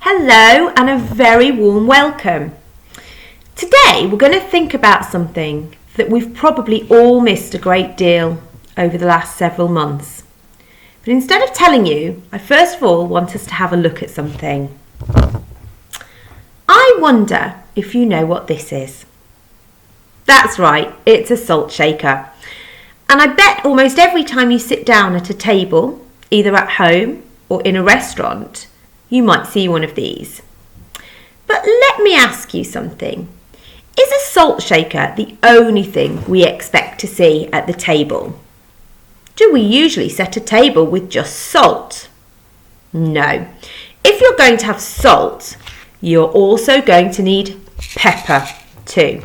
Hello and a very warm welcome. Today we're going to think about something that we've probably all missed a great deal over the last several months. But instead of telling you, I first of all want us to have a look at something. I wonder if you know what this is. That's right, it's a salt shaker. And I bet almost every time you sit down at a table, either at home or in a restaurant, you might see one of these. But let me ask you something. Is a salt shaker the only thing we expect to see at the table? Do we usually set a table with just salt? No. If you're going to have salt, you're also going to need pepper too.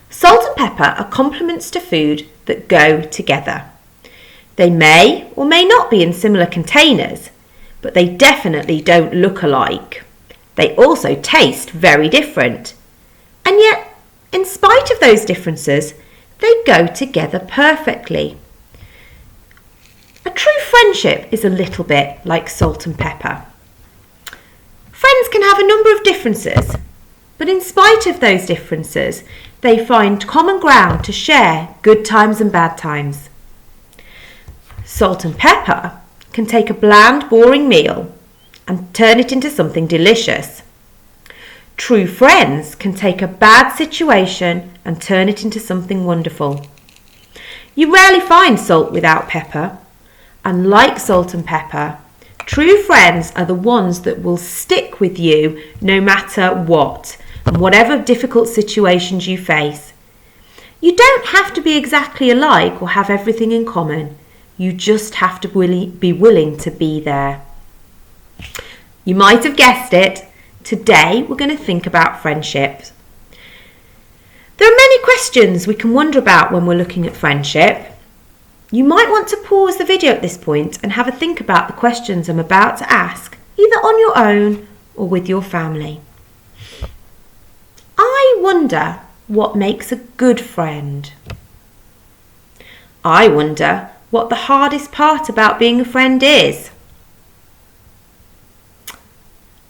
Salt and pepper are complements to food that go together. They may or may not be in similar containers, but they definitely don't look alike. They also taste very different. And yet, in spite of those differences, they go together perfectly. A true friendship is a little bit like salt and pepper. Friends can have a number of differences, but in spite of those differences, they find common ground to share good times and bad times. Salt and pepper can take a bland, boring meal and turn it into something delicious. True friends can take a bad situation and turn it into something wonderful. You rarely find salt without pepper, and like salt and pepper, true friends are the ones that will stick with you no matter what, and whatever difficult situations you face. You don't have to be exactly alike or have everything in common. You just have to be willing to be there. You might have guessed it. Today we're going to think about friendships. There are many questions we can wonder about when we're looking at friendship. You might want to pause the video at this point and have a think about the questions I'm about to ask, either on your own or with your family. I wonder what makes a good friend. I wonder what the hardest part about being a friend is.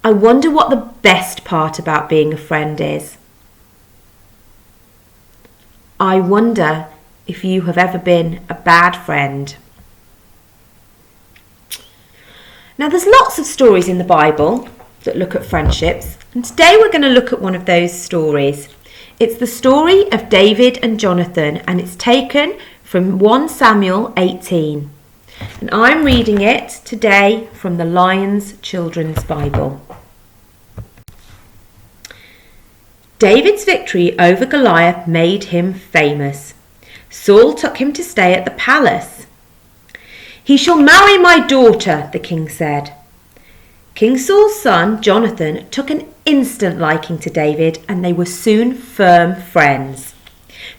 I wonder what the best part about being a friend is. I wonder if you have ever been a bad friend. Now, there's lots of stories in the Bible that look at friendships, and today we're going to look at one of those stories. It's the story of David and Jonathan, and it's taken from 1 Samuel 18. And I'm reading it today from the Lyons Children's Bible. David's victory over Goliath made him famous. Saul took him to stay at the palace. "He shall marry my daughter," the king said. King Saul's son, Jonathan, took an instant liking to David, and they were soon firm friends.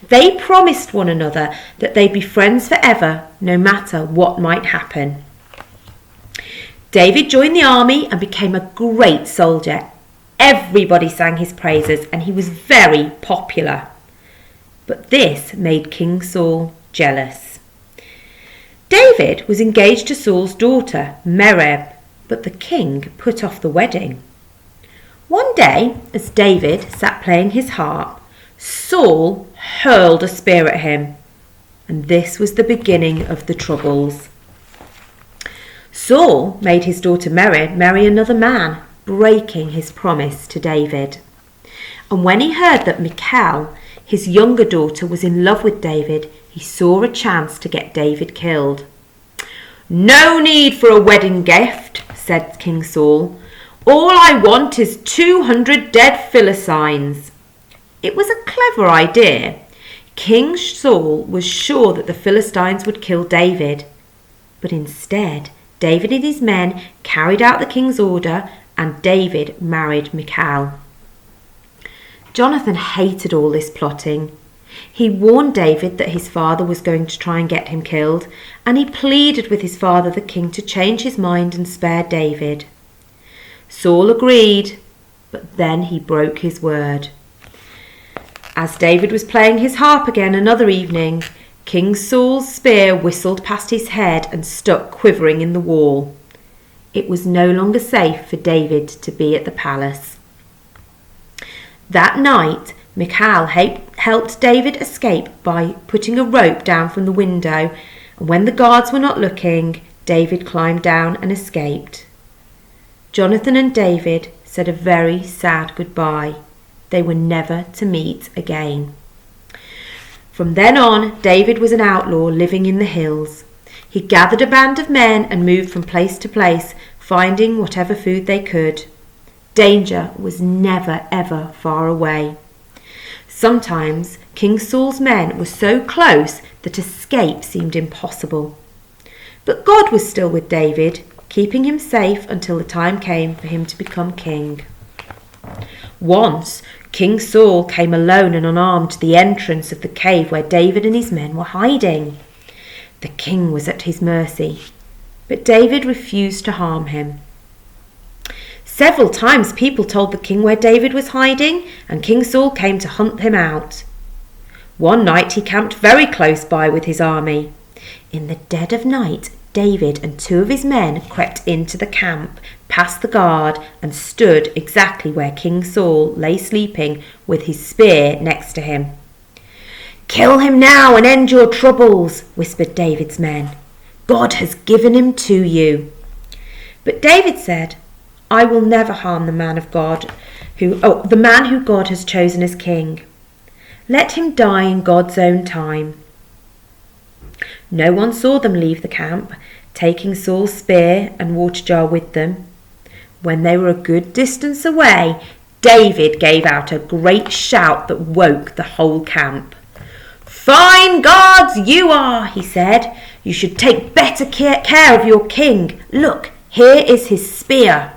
They promised one another that they'd be friends forever, no matter what might happen. David joined the army and became a great soldier. Everybody sang his praises, and he was very popular. But this made King Saul jealous. David was engaged to Saul's daughter, Merab, but the king put off the wedding. One day, as David sat playing his harp, Saul hurled a spear at him, and this was the beginning of the troubles. Saul made his daughter Merab marry another man, breaking his promise to David. And when he heard that Michal, his younger daughter, was in love with David, he saw a chance to get David killed. "No need for a wedding gift," said King Saul. "All I want is 200 dead Philistines." It was a clever idea. King Saul was sure that the Philistines would kill David. But instead, David and his men carried out the king's order, and David married Michal. Jonathan hated all this plotting. He warned David that his father was going to try and get him killed, and he pleaded with his father, the king, to change his mind and spare David. Saul agreed, but then he broke his word. As David was playing his harp again another evening, King Saul's spear whistled past his head and stuck quivering in the wall. it was no longer safe for David to be at the palace. That night, Michal helped David escape by putting a rope down from the window, and when the guards were not looking, David climbed down and escaped. Jonathan and David said a very sad goodbye. They were never to meet again. From then on, David was an outlaw living in the hills. He gathered a band of men and moved from place to place, finding whatever food they could. Danger was never ever far away. Sometimes King Saul's men were so close that escape seemed impossible. But God was still with David, keeping him safe until the time came for him to become king. Once, King Saul came alone and unarmed to the entrance of the cave where David and his men were hiding. The king was at his mercy, but David refused to harm him. Several times people told the king where David was hiding, and King Saul came to hunt him out. One night he camped very close by with his army. In the dead of night, David and 2 of his men crept into the camp, past the guard, and stood exactly where King Saul lay sleeping with his spear next to him. "Kill him now and end your troubles," whispered David's men. "God has given him to you." But David said, "I will never harm the man who God has chosen as king. Let him die in God's own time." No one saw them leave the camp, taking Saul's spear and water jar with them. When they were a good distance away, David gave out a great shout that woke the whole camp. "Fine guards you are," he said. "You should take better care of your king. Look, here is his spear."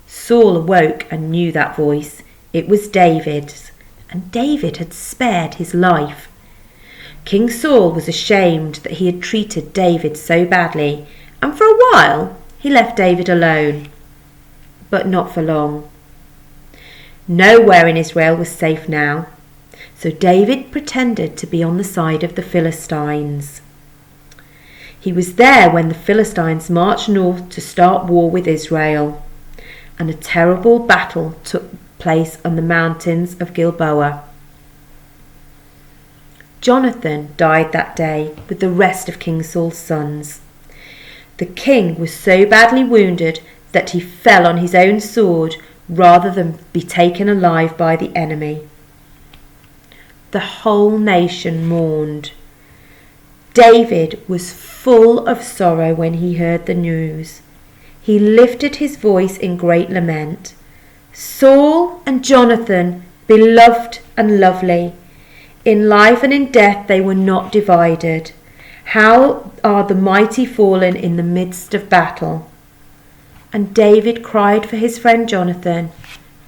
Saul awoke and knew that voice. It was David's, and David had spared his life. King Saul was ashamed that he had treated David so badly, and for a while he left David alone. But not for long. Nowhere in Israel was safe now, so David pretended to be on the side of the Philistines. He was there when the Philistines marched north to start war with Israel, and a terrible battle took place on the mountains of Gilboa. Jonathan died that day with the rest of King Saul's sons. The king was so badly wounded that he fell on his own sword rather than be taken alive by the enemy. The whole nation mourned. David was full of sorrow when he heard the news. He lifted his voice in great lament. "Saul and Jonathan, beloved and lovely, in life and in death they were not divided. How are the mighty fallen in the midst of battle?" And David cried for his friend Jonathan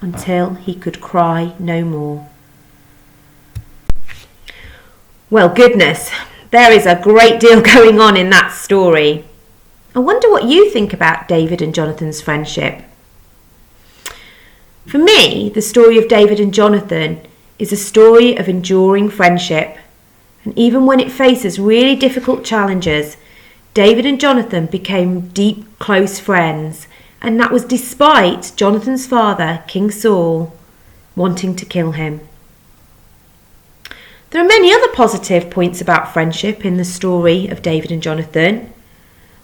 until he could cry no more. Well, goodness, there is a great deal going on in that story. I wonder what you think about David and Jonathan's friendship. For me, the story of David and Jonathan is a story of enduring friendship. And even when it faces really difficult challenges, David and Jonathan became deep, close friends. And that was despite Jonathan's father, King Saul, wanting to kill him. There are many other positive points about friendship in the story of David and Jonathan.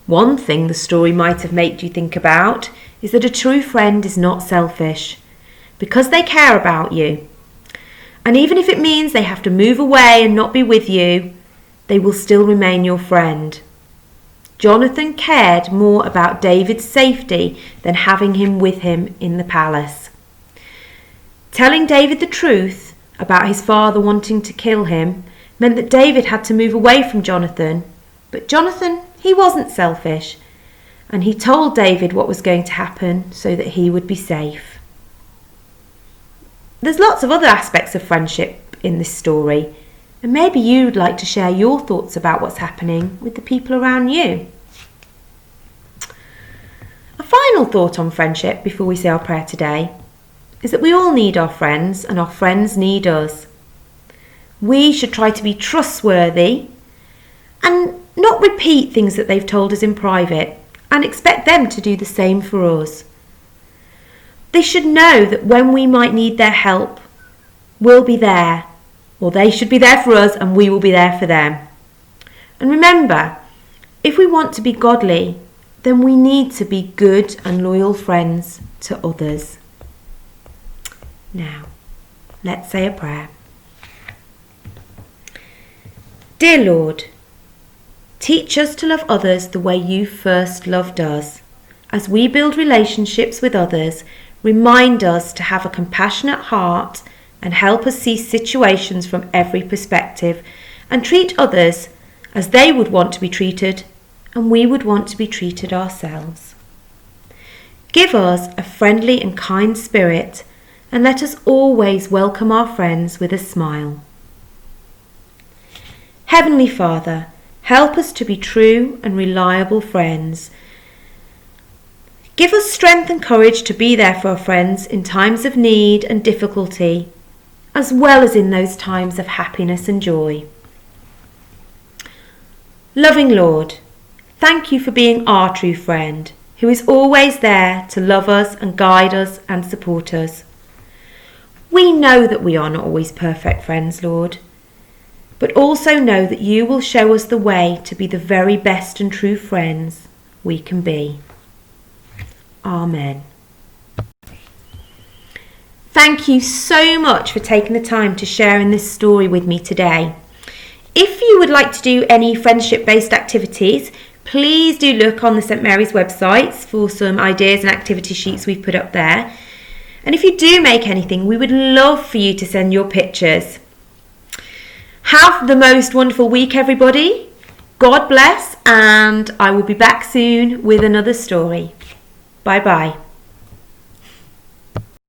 One thing the story might have made you think about is that a true friend is not selfish, because they care about you. And even if it means they have to move away and not be with you, they will still remain your friend. Jonathan cared more about David's safety than having him with him in the palace. Telling David the truth about his father wanting to kill him meant that David had to move away from Jonathan. But Jonathan, he wasn't selfish, and he told David what was going to happen so that he would be safe. There's lots of other aspects of friendship in this story, and maybe you'd like to share your thoughts about what's happening with the people around you. A final thought on friendship before we say our prayer today is that we all need our friends and our friends need us. We should try to be trustworthy and not repeat things that they've told us in private, and expect them to do the same for us. They should know that when we might need their help, we'll be there, or they should be there for us and we will be there for them. And remember, if we want to be godly, then we need to be good and loyal friends to others. Now, let's say a prayer. Dear Lord, teach us to love others the way you first loved us. As we build relationships with others, remind us to have a compassionate heart and help us see situations from every perspective and treat others as they would want to be treated and we would want to be treated ourselves. Give us a friendly and kind spirit and let us always welcome our friends with a smile. Heavenly Father, help us to be true and reliable friends. Give us strength and courage to be there for our friends in times of need and difficulty, as well as in those times of happiness and joy. Loving Lord, thank you for being our true friend, who is always there to love us and guide us and support us. We know that we are not always perfect friends, Lord, but also know that you will show us the way to be the very best and true friends we can be. Amen. Thank you so much for taking the time to share in this story with me today. If you would like to do any friendship-based activities, please do look on the St Mary's websites for some ideas and activity sheets we've put up there. And if you do make anything, we would love for you to send your pictures. Have the most wonderful week, everybody. God bless, and I will be back soon with another story. Bye-bye.